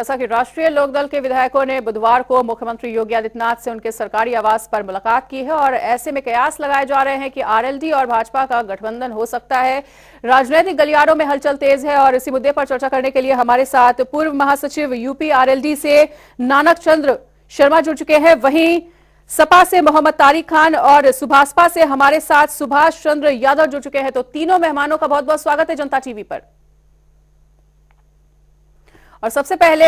जैसा कि राष्ट्रीय लोकदल के विधायकों ने बुधवार को मुख्यमंत्री योगी आदित्यनाथ से उनके सरकारी आवास पर मुलाकात की है और ऐसे में कयास लगाए जा रहे हैं कि आरएलडी और भाजपा का गठबंधन हो सकता है। राजनीतिक गलियारों में हलचल तेज है और इसी मुद्दे पर चर्चा करने के लिए हमारे साथ पूर्व महासचिव यूपी आरएलडी से नानक चंद्र शर्मा जुड़ चुके हैं। वहीं सपा से मोहम्मद तारिक खान और सुभाषपा से हमारे साथ सुभाष चंद्र यादव जुड़ चुके हैं। तो तीनों मेहमानों का बहुत बहुत स्वागत है जनता टीवी पर। और सबसे पहले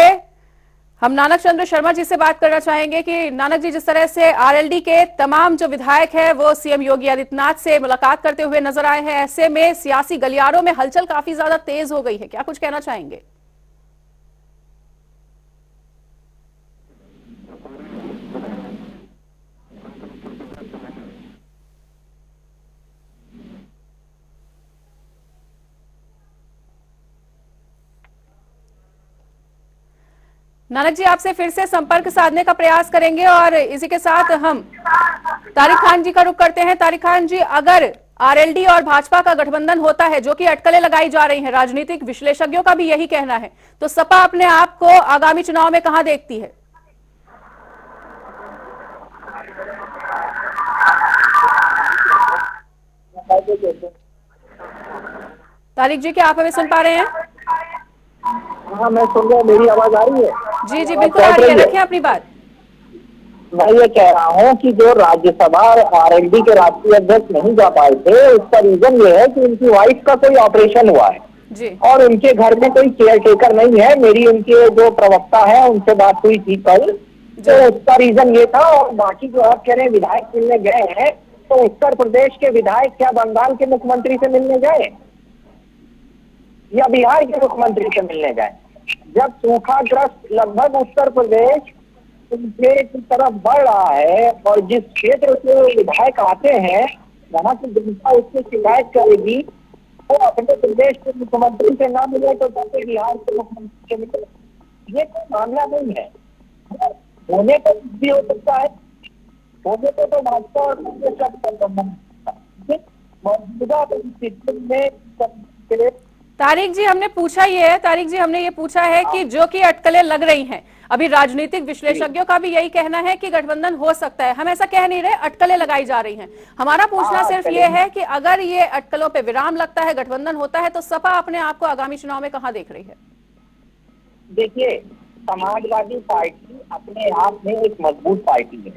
हम नानक चंद्र शर्मा जी से बात करना चाहेंगे कि नानक जी, जिस तरह से आरएलडी के तमाम जो विधायक हैं वो सीएम योगी आदित्यनाथ से मुलाकात करते हुए नजर आए हैं, ऐसे में सियासी गलियारों में हलचल काफी ज्यादा तेज हो गई है, क्या कुछ कहना चाहेंगे? नानक जी, आपसे फिर से संपर्क साधने का प्रयास करेंगे और इसी के साथ हम तारिक खान जी का रुख करते हैं। तारिक खान जी, अगर आरएलडी और भाजपा का गठबंधन होता है, जो कि अटकलें लगाई जा रही हैं, राजनीतिक विश्लेषज्ञों का भी यही कहना है, तो सपा अपने आप को आगामी चुनाव में कहां देखती है? तारिक जी, क्या आप हमें सुन पा रहे हैं? हाँ, मैं सुन रहा हूँ। मेरी आवाज आ रही है? जी जी, बिल्कुल आ रही है, रखिए अपनी बात। मैं ये कह रहा हूँ कि जो राज्यसभा आरएलडी के राष्ट्रीय अध्यक्ष नहीं जा पाए थे, उसका रीजन ये है कि उनकी वाइफ का कोई ऑपरेशन हुआ है जी। और उनके घर में कोई केयर टेकर नहीं है। मेरी उनके जो प्रवक्ता है उनसे बात हुई थी कल, तो उसका रीजन ये था। और बाकी जो आप कह रहे हैं विधायक मिलने गए हैं, तो उत्तर प्रदेश के विधायक क्या बंगाल के मुख्यमंत्री से मिलने गए या बिहार के मुख्यमंत्री से मिलने गए? जब सूखाग्रस्त लगभग उत्तर प्रदेश उनके की तरफ बढ़ रहा है और जिस क्षेत्र से विधायक आते हैं वहां की जनता उससे शिकायत करेगी, वो अपने प्रदेश के मुख्यमंत्री से ना मिले तो जाके बिहार के मुख्यमंत्री से मिले। ये कोई मामला नहीं है। होने को कुछ भी हो सकता है, होने को तो भाजपा और कांग्रेस का गठबंधन मौजूदा परिस्थिति में। तारिक जी, हमने ये पूछा है कि जो कि अटकलें लग रही हैं, अभी राजनीतिक विश्लेषज्ञों का भी यही कहना है कि गठबंधन हो सकता है। हम ऐसा कह नहीं रहे, अटकलें लगाई जा रही हैं। हमारा पूछना सिर्फ ये है कि अगर ये अटकलों पे विराम लगता है, गठबंधन होता है, तो सपा अपने आप को आगामी चुनाव में कहां देख रही है? देखिए, समाजवादी पार्टी अपने आप में एक मजबूत पार्टी है।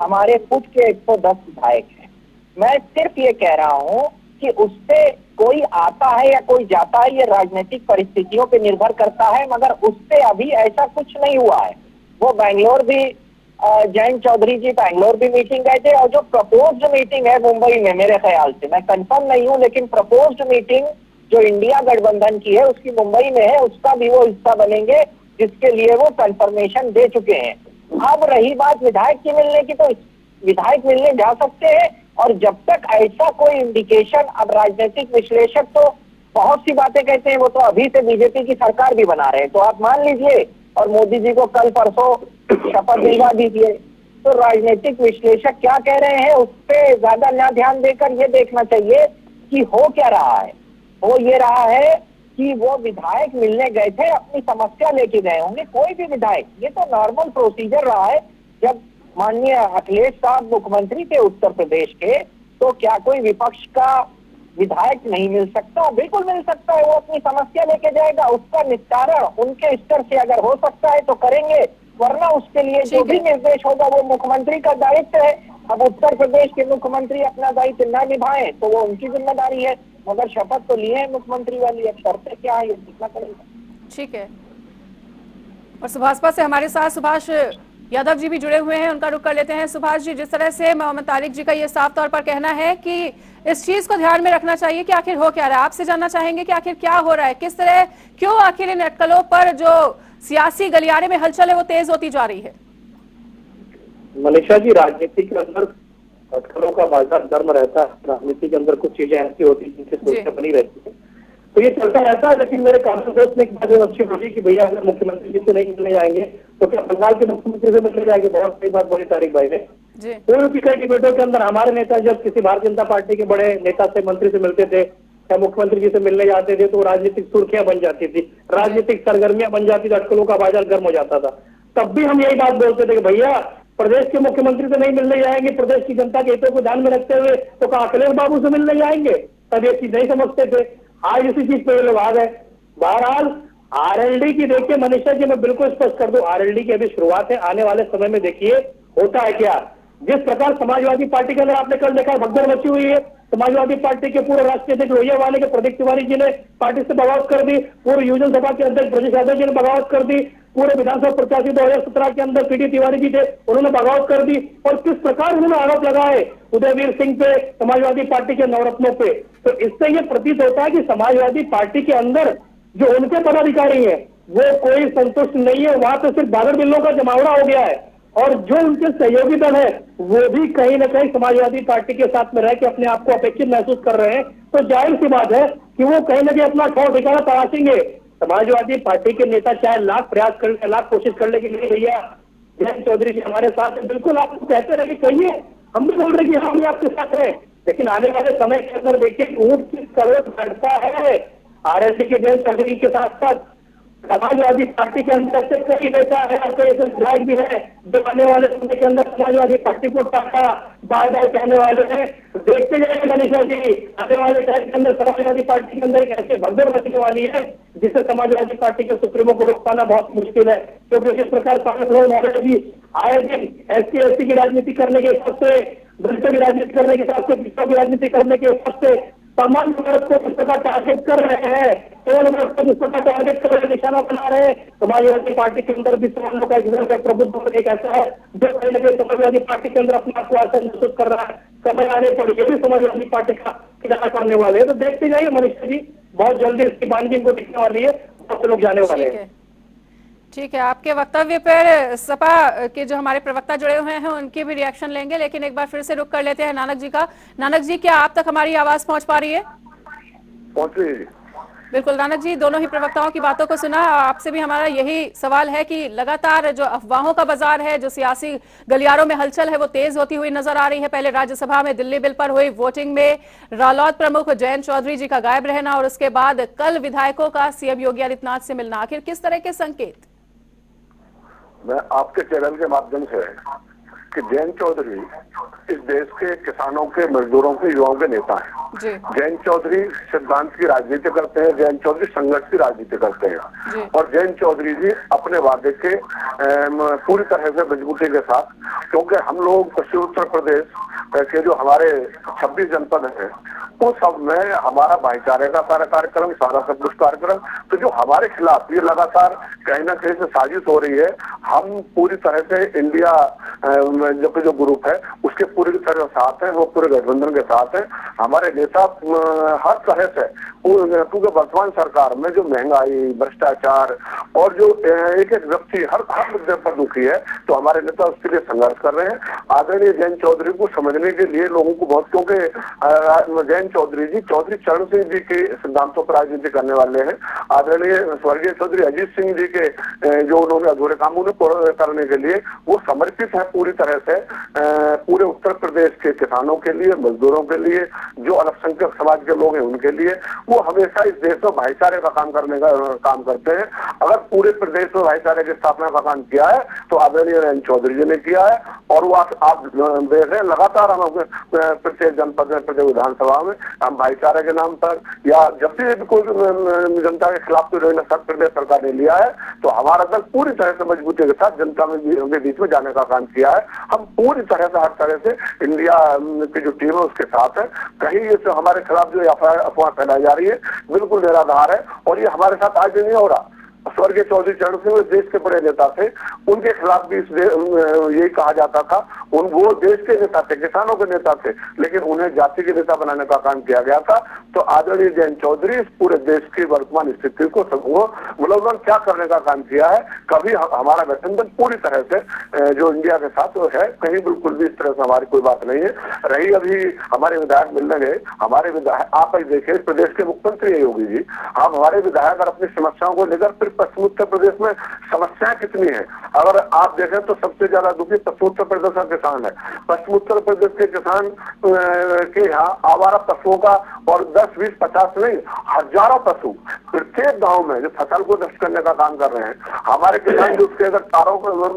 हमारे खुद के 110 विधायक हैं। मैं सिर्फ ये कह रहा हूँ कि उससे कोई आता है या कोई जाता है, ये राजनीतिक परिस्थितियों पे निर्भर करता है, मगर उससे अभी ऐसा कुछ नहीं हुआ है। वो बैंगलोर भी, जयंत चौधरी जी बैंगलोर भी मीटिंग गए थे और जो प्रपोज्ड मीटिंग है मुंबई में, मेरे ख्याल से, मैं कंफर्म नहीं हूँ, लेकिन प्रपोज्ड मीटिंग जो इंडिया गठबंधन की है उसकी मुंबई में है, उसका भी वो हिस्सा बनेंगे, जिसके लिए वो कंफर्मेशन दे चुके हैं। अब रही बात विधायक की मिलने की, तो विधायक मिलने जा सकते हैं और जब तक ऐसा कोई इंडिकेशन, अब राजनीतिक विश्लेषक तो बहुत सी बातें कहते हैं, वो तो अभी से बीजेपी की सरकार भी बना रहे हैं, तो आप मान लीजिए और मोदी जी को कल परसों शपथ दिलवा दीजिए। तो राजनीतिक विश्लेषक क्या कह रहे हैं उस पर ज्यादा न ध्यान देकर ये देखना चाहिए कि हो क्या रहा है। हो ये रहा है कि वो विधायक मिलने गए थे, अपनी समस्या लेके गए होंगे, कोई भी विधायक। ये तो नॉर्मल प्रोसीजर रहा है। जब माननीय अखिलेश साहब मुख्यमंत्री थे उत्तर प्रदेश के, तो क्या कोई विपक्ष का विधायक नहीं मिल सकता? बिल्कुल मिल सकता है। वो अपनी समस्या लेके जाएगा, उसका निस्तारण उनके स्तर से अगर हो सकता है तो करेंगे, वरना उसके लिए जो भी निर्देश होगा वो मुख्यमंत्री का दायित्व है। अब उत्तर प्रदेश के मुख्यमंत्री अपना दायित्व न निभाएं तो वो उनकी जिम्मेदारी है, मगर शपथ तो लिए है मुख्यमंत्री वाली, अब शर्तें क्या है ये देखना पड़ेगा। ठीक है। और सुभाषपा से हमारे साथ सुभाष यादव जी भी जुड़े हुए हैं, उनका रुख कर लेते हैं। सुभाष जी, जिस तरह से मोहम्मद तारिक जी का ये साफ तौर पर कहना है कि इस चीज को ध्यान में रखना चाहिए कि आखिर हो क्या रहा है, आपसे जानना चाहेंगे कि आखिर क्या हो रहा है, किस तरह, क्यों आखिर इन अटकलों पर जो सियासी गलियारे में हलचल है वो तेज होती जा रही है? मनीषा जी, राजनीति के अंदर अटकलों का बाजार गर्म रहता है। राजनीति के अंदर कुछ चीजें ऐसी होती है जिनसे सोचना बनी रहती है, तो ये चलता रहता है। लेकिन मेरे कानून दोस्त ने एक बात अच्छी बोली कि भैया अगर मुख्यमंत्री जी से नहीं मिलने जाएंगे तो क्या बंगाल के मुख्यमंत्री से मिलने जाएंगे? बहुत सही बात बोली तारिक भाई ने। कोई भी कई डिबेटों के अंदर हमारे नेता जब किसी भारतीय जनता पार्टी के बड़े नेता से, मंत्री से मिलते थे, या मुख्यमंत्री जी से मिलने जाते थे तो राजनीतिक सुर्खियां बन जाती थी, राजनीतिक सरगर्मियां बन जाती थी, अटकलों का बाजार गर्म हो जाता था। तब भी हम यही बात बोलते थे कि भैया प्रदेश के मुख्यमंत्री से नहीं मिलने जाएंगे, प्रदेश की जनता के हितों को ध्यान में रखते हुए, तो क्या अखिलेश बाबू से मिलने जाएंगे? तब ये चीज नहीं समझते थे। आज इसी चीज पे ये लोग आ गए। बहरहाल आरएलडी की देखिए मनीषा जी, मैं बिल्कुल स्पष्ट कर दूं, आरएलडी की अभी शुरुआत है। आने वाले समय में देखिए होता है क्या। जिस प्रकार समाजवादी पार्टी के अंदर आपने कल देखा भगदड़ मची हुई है, समाजवादी पार्टी के पूर्व राष्ट्रीय अध्यक्ष लोहिया वाले के प्रदीप तिवारी जी ने पार्टी से बगावत कर दी, पूर्व युवजन सभा के अध्यक्ष ब्रजेश यादव जी ने बगावत कर दी, पूरे विधानसभा प्रत्याशी 2017 के अंदर पीडी तिवारी जी थे, उन्होंने बगावत कर दी। और किस प्रकार उन्होंने आरोप लगाए उदयवीर सिंह पे, समाजवादी पार्टी के नवरत्नों पे। तो इससे यह प्रतीत होता है कि समाजवादी पार्टी के अंदर जो उनके पदाधिकारी हैं वो कोई संतुष्ट नहीं है, वहां तो सिर्फ बादल बिल्लों का जमावड़ा हो गया है। और जो उनके सहयोगी दल है वो भी कहीं ना कहीं समाजवादी पार्टी के साथ में रह के अपने आप को अपेक्षित महसूस कर रहे हैं। तो जाहिर सी बात है कि वो कहीं ना कहीं अपना ठौर ठिकाना तलाशेंगे। समाजवादी पार्टी के नेता चाहे लाख कोशिश कर ले कि नहीं भैया जयंत चौधरी जी हमारे साथ है, बिल्कुल आपको कहते रहे कहिए, हम भी बोल रहे कि हम आपके साथ है। लेकिन आने वाले समय के अंदर देखिए ऊंट किस तरह बढ़ता है। आरएलडी के जयंत चौधरी के साथ साथ समाजवादी पार्टी के अंदर से कई नेता है और कई ऐसे विधायक भी है जो आने वाले समय के अंदर समाजवादी पार्टी को टाटा बाय बाय कहने वाले हैं। देखते जाइए मनीषा जी, आने वाले टाइम के अंदर समाजवादी पार्टी के अंदर एक ऐसी भगदड़ मचने वाली है जिससे समाजवादी पार्टी के सुप्रीमो को रोक पाना बहुत मुश्किल है। क्योंकि जिस प्रकार कांग्रेस लोग भी आए दिन SC/ST की राजनीति करने के हिसाब से, दलितों की राजनीति करने के हिसाब से, पिछड़ों की राजनीति करने के हिसाब से सामान्य वर्ग को जिस प्रकार टारगेट कर रहे हैं, केवल वर्ग को जिस प्रकार टारगेट कर रहे हैं, निशाना बना रहे हैं, समाजवादी पार्टी के अंदर भी समानों का एक प्रभुत्व एक ऐसा है जो कहीं ना कहीं समाजवादी पार्टी के अंदर अपने आप को ऐसा महसूस कर रहा है। समय आने पर ये भी समाजवादी पार्टी का किनारा करने वाले हैं। तो देखते जाइए मनीषा जी, बहुत जल्दी इसकी बानगी को दिखने वाली है, बहुत से लोग जाने वाले हैं। ठीक है, आपके वक्तव्य पर सपा के जो हमारे प्रवक्ता जुड़े हुए हैं उनके भी रिएक्शन लेंगे, लेकिन एक बार फिर से रुक कर लेते हैं नानक जी का। नानक जी, क्या आप तक हमारी आवाज पहुंच पा रही है? पहुंच रही है। बिल्कुल नानक जी, दोनों ही प्रवक्ताओं की बातों को सुना। आपसे भी हमारा यही सवाल है कि लगातार जो अफवाहों का बाजार है, जो सियासी गलियारों में हलचल है, वो तेज होती हुई नजर आ रही है। पहले राज्यसभा में दिल्ली बिल पर हुई वोटिंग में रालोद प्रमुख जयंत चौधरी जी का गायब रहना, और उसके बाद कल विधायकों का सीएम योगी आदित्यनाथ से मिलना, आखिर किस तरह के संकेत? मैं आपके चैनल के माध्यम से कि जयंत चौधरी इस देश के किसानों के, मजदूरों के, युवाओं के नेता हैं। जयंत चौधरी सिद्धांत की राजनीति करते हैं, जयंत चौधरी संघर्ष की राजनीति करते हैं। और जयंत चौधरी जी अपने वादे के पूरी तरह से मजबूती के साथ, क्योंकि हम लोग पश्चिम उत्तर प्रदेश के जो हमारे 26 जनपद हैं वो सब में हमारा भाईचारे का सारा कार्यक्रम, सारा सब कुछ कार्यक्रम, तो जो हमारे खिलाफ ये लगातार कहीं ना कहीं से साजिश हो रही है, हम पूरी तरह से इंडिया जो ग्रुप है उसके पूरी तरह साथ हैं, वो पूरे गठबंधन के साथ हैं। हमारे नेता हर तरह से, क्योंकि वर्तमान सरकार में जो महंगाई, भ्रष्टाचार और जो एक एक व्यक्ति हर मुद्दे पर दुखी है, तो हमारे नेता उसके लिए संघर्ष कर रहे हैं। आदरणीय जयंत चौधरी को समझने के लिए लोगों को बहुत, क्योंकि जयंत चौधरी जी चौधरी चरण सिंह जी के सिद्धांतों पर राजनीति करने वाले हैं। आदरणीय स्वर्गीय चौधरी अजीत सिंह जी के जो उन्होंने अधूरे कामों को पूरा करने के लिए वो समर्पित है पूरी तरह से पूरे उत्तर प्रदेश के किसानों के लिए, मजदूरों के लिए, जो अल्पसंख्यक समाज के लोग हैं उनके लिए। वो हमेशा इस देश में भाईचारे का काम करने का काम करते हैं। अगर पूरे प्रदेश में भाईचारे की स्थापना का काम किया है तो आदरणीय जयंत चौधरी जी ने किया है। और वो आप देख रहे हैं लगातार हम प्रत्येक जनपद में, प्रत्येक विधानसभा में हम भाईचारे के नाम पर, या जब भी कोई जनता के खिलाफ कोई प्रदेश सरकार ने लिया है तो हमारा दल पूरी तरह से मजबूती के साथ जनता में बीच में जाने का काम किया है। हम पूरी तरह से, हर तरह से इंडिया की जो टीम है उसके साथ है। कहीं ये तो हमारे खिलाफ जो अफवाह फैलाई जा रही है बिल्कुल निराधार है, और ये हमारे साथ आज नहीं हो रहा। स्वर्गीय चौधरी चरण सिंह देश के बड़े नेता थे, उनके खिलाफ भी यही कहा जाता था। वो देश के नेता थे, किसानों के नेता थे, लेकिन उन्हें जाति के नेता बनाने का काम किया गया था। तो आदरणीय जयंत चौधरी इस पूरे देश की वर्तमान स्थिति को मतलब क्या करने का काम किया है। कभी हमारा गठबंधन पूरी तरह से जो इंडिया के साथ है, कहीं बिल्कुल भी इस तरह से हमारी कोई बात नहीं है। रही अभी हमारे विधायक मिलने गए, हमारे विधायक आप ही देखिए, प्रदेश के मुख्यमंत्री है योगी जी, आप हमारे विधायक अपनी समस्याओं को लेकर फिर पश्चिम उत्तर प्रदेश में समस्याएं कितनी है। अगर आप देखें तो सबसे ज्यादा दुखी पश्चिम उत्तर प्रदेश का किसान है। पश्चिम उत्तर प्रदेश के किसान के यहाँ आवारा पशुओं का और 10, 20, 50 नहीं, हजारों पशु प्रत्येक गांव में जो फसल को नष्ट करने का काम कर रहे हैं। हमारे किसान जो उसके अगर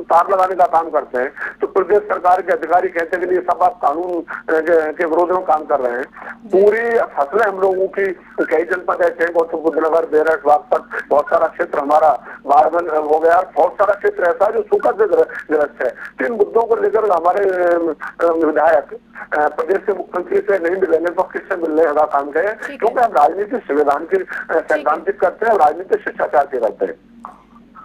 तार लगाने का काम करते हैं तो प्रदेश सरकार के अधिकारी कहते हैं कि ये सब आप कानून के विरोध में काम कर रहे हैं। पूरी फसलें हम लोगों की कई जनपद ऐसे हैं, गौतम बुद्ध नगर, बेरठ, बागपत, बहुत सारा क्षेत्र हमारा बारबन हो गया, बहुत सारा क्षेत्र ऐसा है जो सूखा से ग्रस्त है। तो इन मुद्दों को लेकर हमारे विधायक प्रदेश के मुख्यमंत्री से नहीं मिलेंगे तो किससे मिलने का काम करें, क्योंकि हम राजनीति संविधान की सैद्धांतिक करते हैं और राजनीतिक शिष्टाचार के करते हैं।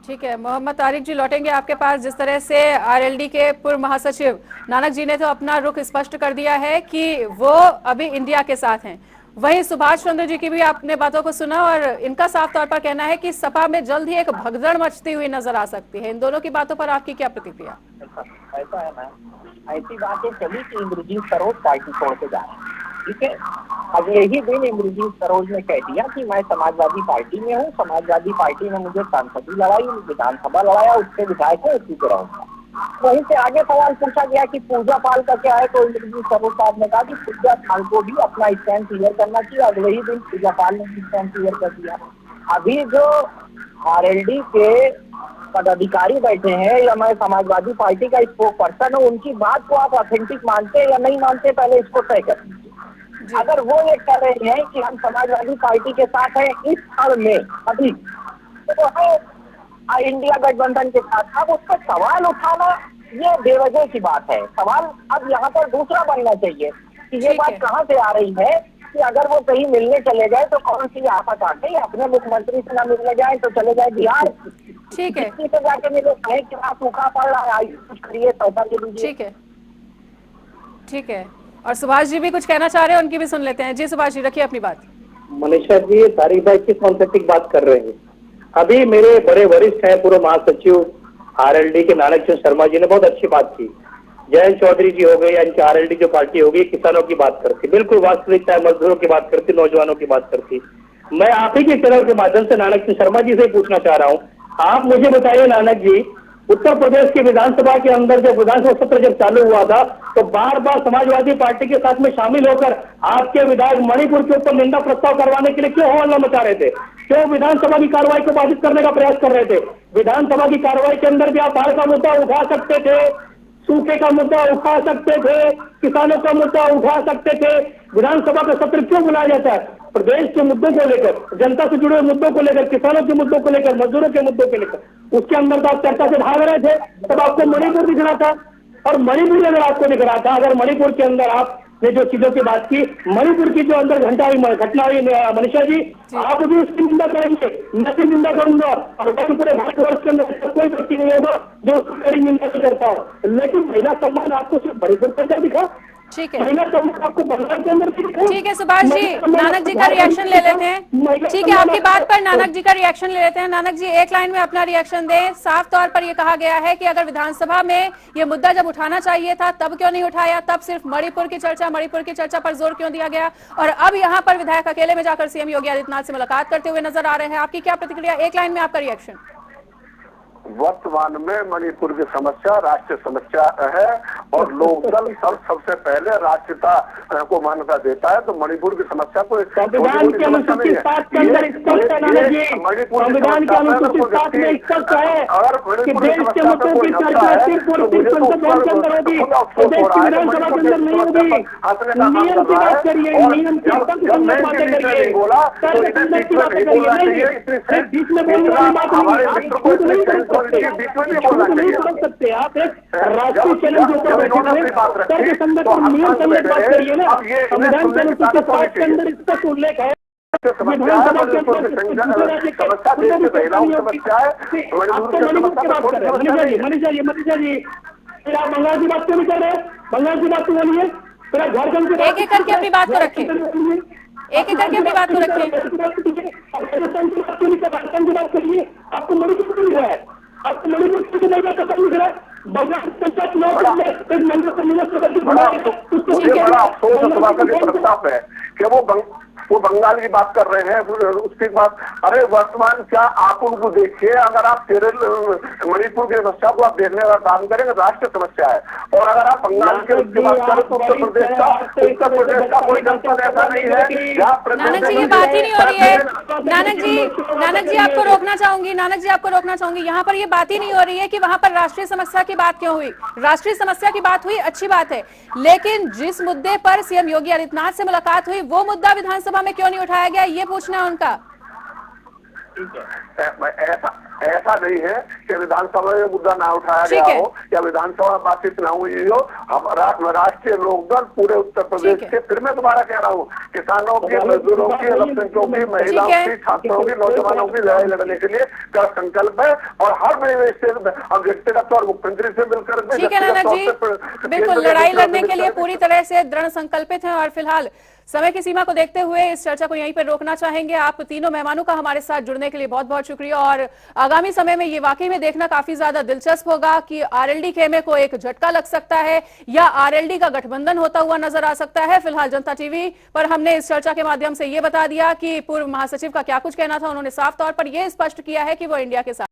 ठीक है, मोहम्मद तारिक जी लौटेंगे आपके पास। जिस तरह से आरएलडी के पूर्व महासचिव नानक जी ने तो अपना रुख स्पष्ट कर दिया है कि वो अभी इंडिया के साथ हैं, वहीं सुभाष चंद्र जी की भी आपने बातों को सुना और इनका साफ तौर पर कहना है कि सपा में जल्द ही एक भगदड़ मचती हुई नजर आ सकती है। इन दोनों की बातों पर आपकी क्या प्रतिक्रिया? ऐसा है ना, ऐसी बातें चली कि इंद्रजीत सरोज पार्टी छोड़ के जा रहे हैं, ठीक है। अब यही दिन इंद्रजीत सरोज ने कह दिया कि मैं समाजवादी पार्टी में हूँ, समाजवादी पार्टी ने मुझे सांसद लड़ाई, विधानसभा लड़ाया, उससे विधायक है, उसी को रहूंगा। वहीं से आगे सवाल पूछा गया कि पूजा पाल का क्या है, तो इंद्रजीत सरोज साहब ने कहा कि पूजा पाल को भी अपना स्टैंड क्लियर करना चाहिए। अगले ही दिन पूजा पाल ने स्टैंड क्लियर कर दिया। अभी जो आरएलडी के पदाधिकारी बैठे हैं या मैं समाजवादी पार्टी का स्पोक पर्सन हूँ, उनकी बात को आप ऑथेंटिक मानते या नहीं मानते, पहले इसको तय कर दीजिए। अगर वो ये कह रहे हैं कि हम समाजवादी पार्टी के साथ हैं इस स्थल में अभी, तो है इंडिया गठबंधन के साथ, अब उस पर सवाल उठाना ये बेवजह की बात है। सवाल अब यहाँ पर दूसरा बनना चाहिए कि ये बात कहाँ से आ रही है कि अगर वो कहीं मिलने चले गए तो कौन सी आफत आ गई, अपने मुख्यमंत्री से ना मिलने जाए तो चले जाए बिहार, ठीक है, किसी से जाके मिले, कहे कि वहाँ सूखा पड़ रहा है, कुछ करिए, पैसा दे दीजिए। ठीक है, ठीक है। और सुभाष जी भी कुछ कहना चाह रहे हैं, उनकी भी सुन लेते हैं। जी सुभाष जी, रखिए अपनी बात। मनीषा जी, तारिक भाई किस कॉन्सेप्ट की बात कर रहे हैं? अभी मेरे बड़े वरिष्ठ हैं पूर्व महासचिव आरएलडी के नानक चंद शर्मा जी ने बहुत अच्छी बात की। जयंत चौधरी जी हो गए या इनकी आरएलडी जो पार्टी होगी, किसानों की बात करती, बिल्कुल वास्तविकता है, मजदूरों की बात करती, नौजवानों की बात करती। मैं आप ही के चैनल के माध्यम से नानक चंद शर्मा जी से पूछना चाह रहा हूँ, आप मुझे बताइए नानक जी, उत्तर प्रदेश की विधानसभा के अंदर जब विधानसभा सत्र जब चालू हुआ था तो बार बार समाजवादी पार्टी के साथ में शामिल होकर आपके विधायक मणिपुर के ऊपर निंदा प्रस्ताव करवाने के लिए क्यों हल्ला मचा रहे थे? क्यों विधानसभा की कार्रवाई को बाधित करने का प्रयास कर रहे थे? विधानसभा की कार्रवाई के अंदर भी आप बाढ़ का मुद्दा उठा सकते थे, सूखे का मुद्दा उठा सकते थे, किसानों का मुद्दा उठा सकते थे। विधानसभा का सत्र क्यों बुलाया जाता है? प्रदेश के मुद्दों को लेकर, जनता से जुड़े मुद्दों को लेकर, किसानों के मुद्दों को लेकर, मजदूरों के मुद्दों को लेकर, उसके अंदर तो आप चर्चा से भाग रहे थे। तब आपको मणिपुर दिख रहा था, और मणिपुर अगर आपको दिख रहा था, अगर मणिपुर के अंदर आपने जो चीजों की बात की, मणिपुर की जो अंदर घटना हुई मनीषा जी, आप भी उसकी निंदा करेंगे, मैं भी निंदा करूंगा, और पूरे भारतवर्ष के अंदर कोई व्यक्ति नहीं होगा जो उसकी निंदा नहीं करता हो। लेकिन महिला सम्मान आपको सिर्फ मणिपुर के अंदर दिखा, ठीक है, महिला सम्मान आपको बंगाल के अंदर दिखा। ठीक है सुभाष जी, नानक जी का रिएक्शन ले लेते हैं। ठीक है, आपकी बात पर नानक जी का रिएक्शन ले लेते हैं। नानक जी, एक लाइन में अपना रिएक्शन दें। साफ तौर पर यह कहा गया है कि अगर विधानसभा में ये मुद्दा जब उठाना चाहिए था तब क्यों नहीं उठाया, तब सिर्फ मणिपुर की चर्चा पर जोर क्यों दिया गया, और अब यहाँ पर विधायक अकेले में जाकर सीएम योगी आदित्यनाथ से मुलाकात करते हुए नजर आ रहे हैं। आपकी क्या प्रतिक्रिया? एक लाइन में आपका रिएक्शन। वर्तमान में मणिपुर की समस्या राष्ट्रीय समस्या है और लोकदल सबसे पहले राष्ट्रीयता को मान्यता देता है, तो मणिपुर की समस्या को संविधान के अनुसूचित 7 के अंदर स्पष्ट है नानक जी, संविधान के अनुसूचित 7 में स्पष्ट है कि देश के मुद्दों की चर्चा सिर्फ और सिर्फ संसद भवन के अंदर होगी, प्रदेश की विधानसभा के अंदर नहीं होगी। नियम की बात करिए, नियम की बातें करिए, बातें करिए, बीच में बोलने वाली बात नहीं सकते। आप एक राष्ट्रीय चैनल के ऊपर बैठे संगत और नियम संगत बात करिए ना। संविधान के अनुच्छेद 5 के अंदर इसका उल्लेख है, विधानसभा के अंदर मनीषा जी, फिर आप बंगाल की बात क्यों नहीं कर रहे? बंगाल की बात तो बोलिए, फिर आप झारखंड की एक एक करके अपनी बात को रखें, एक एक करके अपनी बात को रखें। राजस्थान की बात क्यों नहीं कर, राजस्थान की बात करिए। आपको मणिपुर क्यों दिख रहा है? आपको मणिपुर किसी जगह का दिख रहा है? बंगाल मुझे बड़ा अफसोस सभा का प्रस्ताव है कि वो वो बंगाल की बात कर रहे हैं, उसके बाद अरे वर्तमान क्या आप उनको देखिए, अगर आप केरल मणिपुर की समस्या को आप देखने का काम करेंगे, राष्ट्रीय समस्या है। और अगर आप बंगाल के उसकी बात करें तो उत्तर प्रदेश का कोई जनपद ऐसा नहीं है जहाँ नानक जी ये बात ही नहीं हो रही है। नानक जी आपको रोकना चाहूंगी, नानक जी आपको रोकना चाहूंगी। यहाँ पर ये बात ही नहीं हो रही है कि वहां पर राष्ट्रीय समस्या की बात क्यों हुई। राष्ट्रीय समस्या की बात हुई, अच्छी बात है, लेकिन जिस मुद्दे पर सीएम योगी आदित्यनाथ से मुलाकात हुई वो मुद्दा विधानसभा में क्यों नहीं उठाया गया, ये पूछना है उनका। ऐसा नहीं है कि विधानसभा में मुद्दा ना उठाया गया हो या विधानसभा बातचीत ना हुई हो। हमारा राष्ट्रीय लोकदल पूरे उत्तर प्रदेश के, फिर मैं दोबारा कह रहा हूँ, किसानों की, मजदूरों की, अल्पसंख्यकों की, महिलाओं की, छात्रों की, नौजवानों की लड़ाई लड़ने के लिए का संकल्प है। और हर व्यक्तिगत और मुख्यमंत्री से मिलकर ठीक है नानक जी, बिल्कुल लड़ाई लड़ने के लिए पूरी तरह से दृढ़ संकल्पित हैं। और फिलहाल समय की सीमा को देखते हुए इस चर्चा को यहीं पर रोकना चाहेंगे। आप तीनों मेहमानों का हमारे साथ जुड़ने के लिए बहुत बहुत शुक्रिया। और आगामी समय में ये वाकई में देखना काफी ज्यादा दिलचस्प होगा कि आरएलडी खेमे को एक झटका लग सकता है या आरएलडी का गठबंधन होता हुआ नजर आ सकता है। फिलहाल जनता टीवी पर हमने इस चर्चा के माध्यम से ये बता दिया कि पूर्व महासचिव का क्या कुछ कहना था। उन्होंने साफ तौर पर यह स्पष्ट किया है कि वो इंडिया के साथ